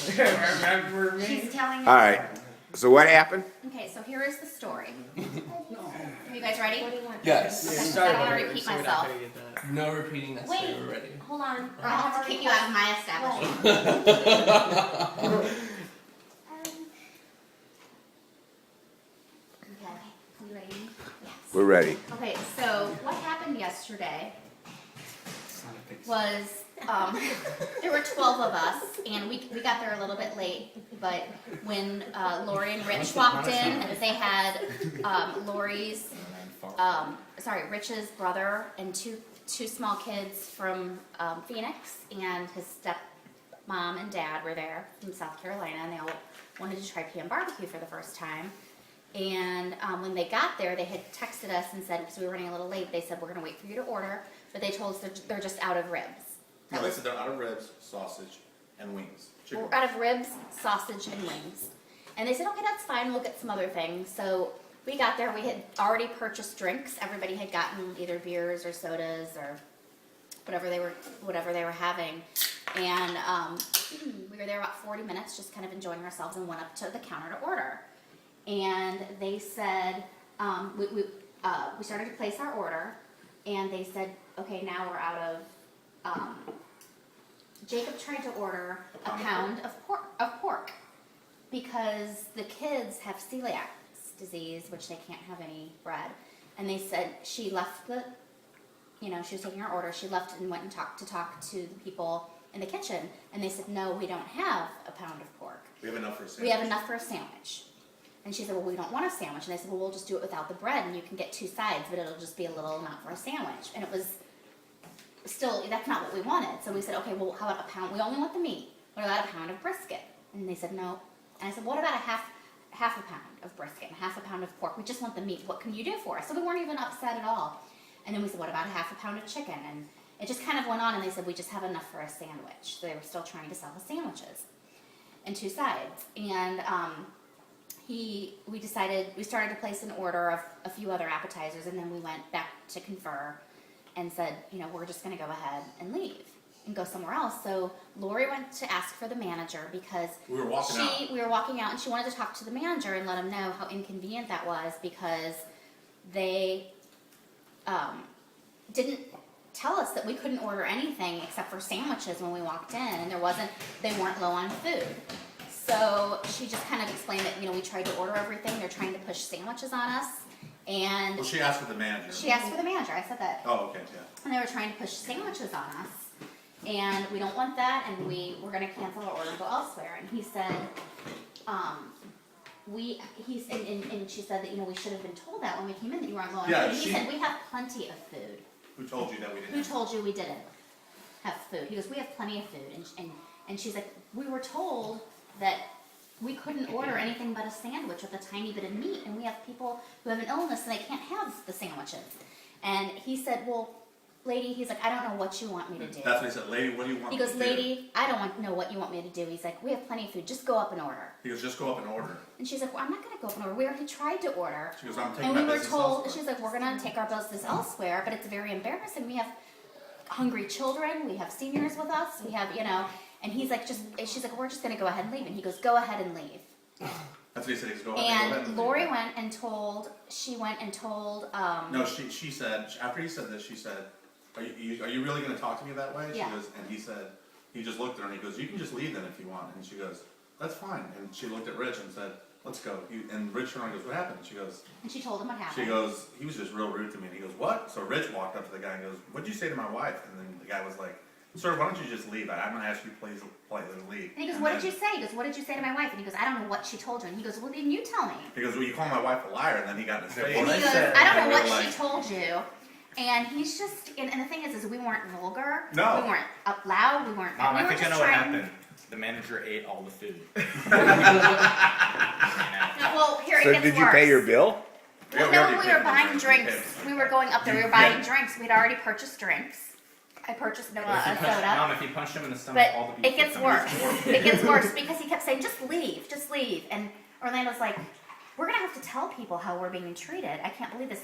She's telling All right. So what happened? Okay, so here is the story. Are you guys ready? Yes. Okay, I don't want to repeat myself. No repeating necessary. We're ready. Hold on, or I'll have to kick you out of my establishment. Okay, you ready? Yes. We're ready. Okay, so what happened yesterday was there were 12 of us, and we got there a little bit late, but when Lori and Rich walked in, they had Rich's brother and two small kids from Phoenix, and his stepmom and dad were there from South Carolina, and they all wanted to try PM barbecue for the first time. And when they got there, they had texted us and said, because we were running a little late, they said, we're going to wait for you to order, but they told us they're just out of ribs. No, they said they're out of ribs, sausage, and wings. Chicken. We're out of ribs, sausage, and wings. And they said, okay, that's fine, we'll get some other things. So we got there, we had already purchased drinks. Everybody had gotten either beers or sodas or whatever they were having. And we were there about 40 minutes, just kind of enjoying ourselves, and went up to the counter to order. And they said, we started to place our order, and they said, okay, now we're out of, Jacob tried to order a pound of pork because the kids have celiac disease, which they can't have any bread. And they said she left she was taking her order, she left and went and talked to the people in the kitchen, and they said, no, we don't have a pound of pork. We have enough for a sandwich. We have enough for a sandwich. And she said, well, we don't want a sandwich. And they said, well, we'll just do it without the bread, and you can get 2 sides, but it'll just be a little amount for a sandwich. And it was still, that's not what we wanted. So we said, okay, well, how about a pound? We only want the meat. What about a pound of brisket? And they said, no. And I said, what about a half a pound of brisket and half a pound of pork? We just want the meat. What can you do for us? So we weren't even upset at all. And then we said, what about a half a pound of chicken? And it just kind of went on, and they said, we just have enough for a sandwich. So they were still trying to sell the sandwiches and 2 sides. And we started to place an order of a few other appetizers, and then we went back to confer and said, we're just going to go ahead and leave and go somewhere else. So Lori went to ask for the manager because we were walking out, and she wanted to talk to the manager and let him know how inconvenient that was, because they didn't tell us that we couldn't order anything except for sandwiches when we walked in, and they weren't low on food. So she just kind of explained that, we tried to order everything. They're trying to push sandwiches on us. And well, she asked for the manager. She asked for the manager. I said that. Oh, okay, yeah. And they were trying to push sandwiches on us. And we don't want that, and we're going to cancel our order and go elsewhere. And he said, and she said that, we should have been told that when we came in, that you weren't low on food. And he said, we have plenty of food. Who told you that we didn't? Who told you we didn't have food? He goes, we have plenty of food. And she's like, we were told that we couldn't order anything but a sandwich with a tiny bit of meat, and we have people who have an illness and they can't have the sandwiches. And he said, well, lady, he's like, I don't know what you want me to do. That's what he said, lady, what do you want me to do? He goes, lady, I don't know what you want me to do. He's like, we have plenty of food, just go up and order. He goes, just go up and order. And she's like, well, I'm not going to go up and order. We already tried to order. She goes, I'm taking and my we were business told, elsewhere. she's like, we're going to take our business elsewhere, but it's very embarrassing. We have hungry children, we have seniors with us, we have, and he's like, she's like, we're just going to go ahead and leave. And he goes, go ahead and leave. That's what he said. He goes, go ahead and leave. Lori went and told. No, she said, after he said this, she said, are you really going to talk to me that way? Yeah. She goes, and he said, he just looked at her and he goes, you can just leave then if you want. And she goes, that's fine. And she looked at Rich and said, let's go. And Rich turned around and goes, what happened? And she goes, and she told him what happened. She goes, he was just real rude to me. And he goes, what? So Rich walked up to the guy and goes, what'd you say to my wife? And then the guy was like, sir, why don't you just leave? I'm going to ask you please politely to leave. And he goes, what did you say? He goes, what did you say to my wife? And he goes, I don't know what she told you. And he goes, well, then you tell me. He goes, well, you call my wife a liar. And then he got in his face. And he goes, I don't know what she told you. And he's just, and the thing is we weren't vulgar. No. We weren't up loud. We weren't. I were think I just know what trying- happened. The manager ate all the food. No, well, here it So gets did worse. you pay your bill? Well, no, we were buying drinks. We were going up there. We were buying drinks. We'd already purchased drinks. I purchased a soda. Mom, if you punched him in the stomach, But all the beef it gets would come worse. out. It gets worse because he kept saying, just leave. And Orlando's like, we're going to have to tell people how we're being treated. I can't believe this.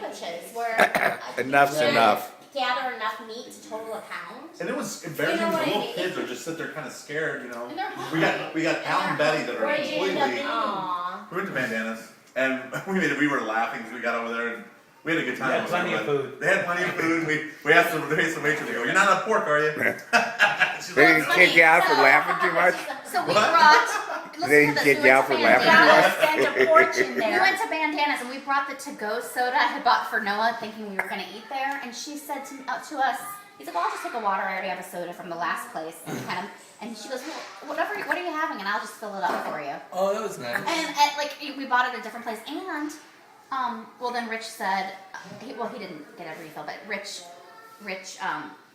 sandwiches where Enough's you enough. gather enough meat to total a pound. And it was embarrassing, You know the what I little mean? kids would just sit there kinda scared, you know? And they're We got Al and Betty that are Where did you end up completely, in? Aw. we went to Bandanas, and we were laughing as we got over there, and we had a good time. They had over plenty there, of but food. They had plenty of food, and we asked the waitress, they go, "You're not on pork, are you?" She's They like, didn't "No." kick you out for laughing too much? So we What? brought. listen They to didn't this, kick we you went out to for laughing too Bandanas. much? Spent a fortune We there. went to Bandanas and we brought the to-go soda I had bought for Noah, thinking we were gonna eat there. And she said to us, he's like, "Well, I'll just take a water. I already have a soda from the last place." And she goes, "Well, what are you having? And I'll just fill it up for you." Oh, that was nice. And like we bought it at a different place. And well, then Rich said, he didn't get a refill, but Rich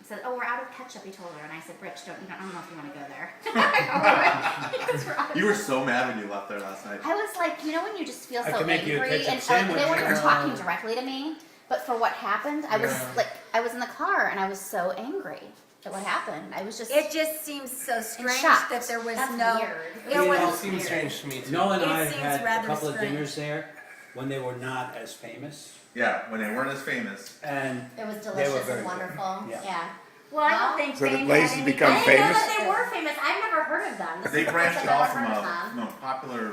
said, "Oh, we're out of ketchup." He told her, and I said, "Rich, I don't know if you want to go there." Because we're out of You were so mad when you left there last night. I was like, you know when you just feel I so can make you a angry, ketchup and sandwich. they weren't even talking directly to me, but for what happened, I was Yeah. like, I was in the car and I was so angry at what happened. I was just, It just seems so strange shocked. that there was That's no. weird. It You know, It was seems strange to me too. Noah and It I seems had a rather couple of strange. dinners there when they were not as famous, Yeah, when they weren't as famous. and it was They were delicious very and good. wonderful. Yeah. Yeah. Well, I don't think So the Spain place had has any- become I didn't know famous? that they were famous. I've never heard of them. This They is the branched first I've off ever from heard of them. a popular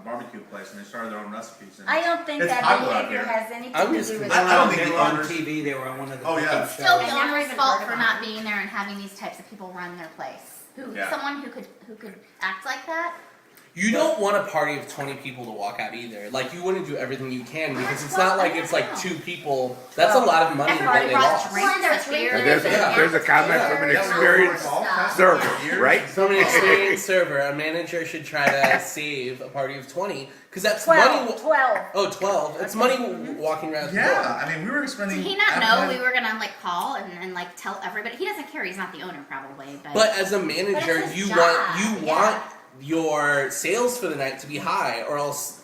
barbecue place, and they started their own recipes. And I don't think It's that popular out behavior there. has anything I'm to just do with I don't think they the were on owners- TV. They were on one of the Oh, yeah. cooking Still shows. the I never owner's even fault heard for of not them. being there and having these types of people run their place. Yeah. Someone who could act like that. You don't want a party of 20 people to walk out either. Like, you want to do everything you can because it's Well, not like I it's don't like know. 2 people. That's a lot of money that Everybody they brought lost. drinks Well, they're and beers. drinking And there's a comment from an experienced server, right? From an experienced server, a manager should try to save a party of 20 because that's 12. money. 12. Oh, 12. It's money walking around the door. Yeah, I mean, we were spending. Did he not know advertising- we were gonna like call and like tell everybody? He doesn't care. He's not the owner, probably. But as a manager, his you job, want yeah. your sales for the night to be high, or else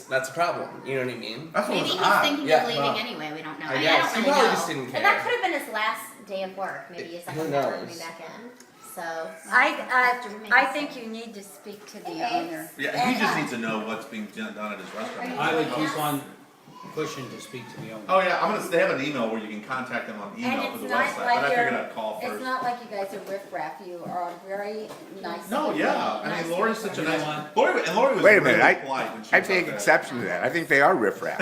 that's a problem. You know what I mean? That's what maybe was he's odd. thinking Yeah, of leaving well, anyway. We don't know. I mean, guess I he don't really probably know. just didn't And care. that could have been his last day of work. Maybe his second day of work knows? coming back in. So I think you need to speak to the owner. Yeah, he just needs to know what's being done at his restaurant. I would keep on pushing to speak to the owner. Oh yeah, they have an email where you can contact them on email And for the it's not website, like but I figured you're- I'd call It's first. not like you guys are riffraff. You are very nice. No, yeah, I nice mean, Lori's such a You know nice, what? Lori was Wait a really minute, polite when she I was take up there. exception to that. I think they are riffraff.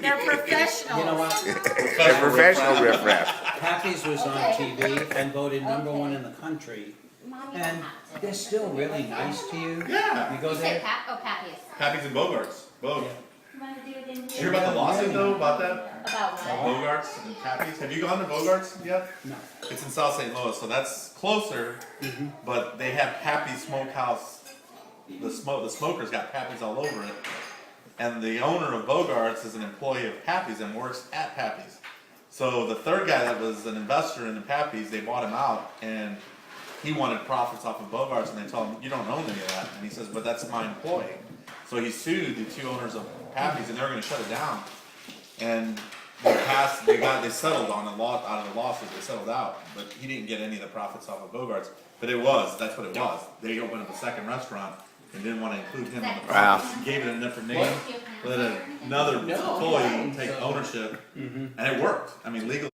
They're professionals. You know what? They're professional riffraff. Pappy's was on TV and voted #1 in the country, Mommy and don't have to. they're still really nice to you. Yeah. You go you say there. Pat? Oh, Patty's. Pappy's and Bogarts, both. Yeah. You want to do it in Did you hear about the lawsuit though, about that? About what? Bogarts and Pappy's? Have you gone to Bogarts yet? No. It's in South St. Louis, so that's closer, but they have Pappy's Smokehouse. The smokers got Pappy's all over it. And the owner of Bogarts is an employee of Pappy's and works at Pappy's. So the third guy that was an investor in the Pappy's, they bought him out and he wanted profits off of Bogarts and they told him, you don't own any of that. And he says, but that's my employee. So he sued the 2 owners of Pappy's and they're gonna shut it down. And they settled on out of the lawsuit, they settled out, but he didn't get any of the profits off of Bogarts. But that's what it was. They opened up a second restaurant and didn't want to include him on the Wow. profits. Gave it a different name, let another No. employee take ownership, and it worked. I mean, legally.